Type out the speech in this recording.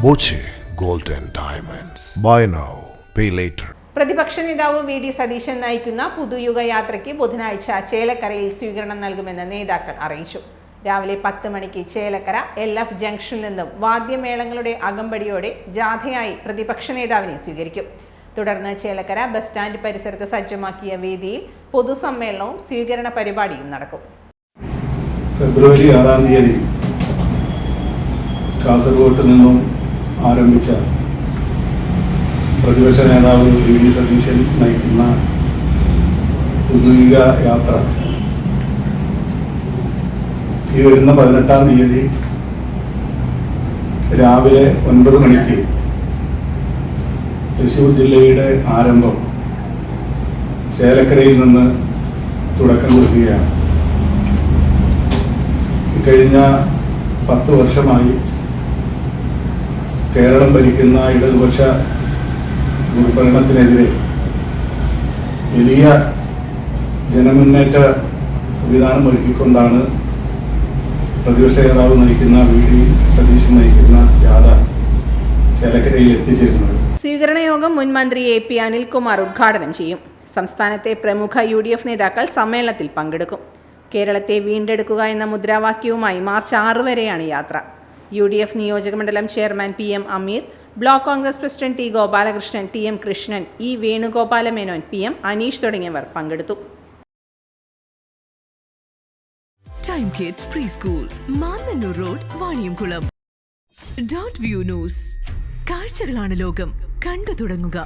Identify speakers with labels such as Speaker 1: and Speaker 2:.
Speaker 1: Boche gold and diamonds. Buy now pay later.
Speaker 2: പ്രതിപക്ഷ നേതാവ് V D Satheesan നയിക്കുന്ന പുതുയുഗ യാത്രയ്ക്ക് ബുധനാഴ്ച ചേലക്കരയിൽ സ്വീകരണം നൽകുമെന്ന് നേതാക്കൾ അറിയിച്ചു. രാവിലെ 10 മണിക്ക് ചേലക്കര LF ജംഗ്ഷനിൽ നിന്നും വാദ്യമേളങ്ങളുടെ അകമ്പടിയോടെ ജാഥയായി പ്രതിപക്ഷ നേതാവിനെ സ്വീകരിക്കും. തുടർന്ന് ചേലക്കര ബസ് സ്റ്റാൻഡ് പരിസരത്ത് സജ്ജമാക്കിയ വേദിയിൽ പൊതുസമ്മേളനവും സ്വീകരണ പരിപാടിയും നടക്കും.
Speaker 3: ഫെബ്രുവരി 6 തീയതി കാസർഗോഡ് നിന്നും ആരംഭിച്ച പ്രതിപക്ഷ നേതാവ് വി ഡി സതീശൻ നയിക്കുന്ന പുതുയുഗ യാത്ര ഈ വരുന്ന 18 തീയതി രാവിലെ 9 മണിക്ക് തൃശ്ശൂർ ജില്ലയുടെ ആരംഭം ചേലക്കരയിൽ നിന്ന് തുടക്കം കുറിക്കുകയാണ്. കഴിഞ്ഞ 10 വർഷമായി കേരളം ഭരിക്കുന്ന ഇടതുപക്ഷ ദുർഭരണത്തിനെതിരെ വലിയ ജനമുന്നേറ്റ സംവിധാനം ഒരുക്കിക്കൊണ്ടാണ് പ്രതിപക്ഷ നേതാവ് നയിക്കുന്ന വി ഡി സതീശൻ നയിക്കുന്ന ജാഥ ചേലക്കരയിൽ എത്തിച്ചേരുന്നത്.
Speaker 2: സ്വീകരണ യോഗം മുൻ മന്ത്രി AP അനിൽകുമാർ ഉദ്ഘാടനം ചെയ്യും. സംസ്ഥാനത്തെ പ്രമുഖ UDF നേതാക്കൾ സമ്മേളനത്തിൽ പങ്കെടുക്കും. കേരളത്തെ വീണ്ടെടുക്കുക എന്ന മുദ്രാവാക്യവുമായി മാർച്ച് 6 വരെയാണ് യാത്ര. UDF നിയോജക മണ്ഡലം chairman PM Ameer, block Congress president T Gopalakrishnan, TM Krishnan, E Venugopala Menon, PM Aneesh തുടങ്ങിയവർ പങ്കെടുത്തു.
Speaker 4: Time kids pre school, Mannannur road, Vaniyamkulam. .view news. കാഴ്ചകളാണ് ലോകം, കണ്ടു തുടങ്ങുക.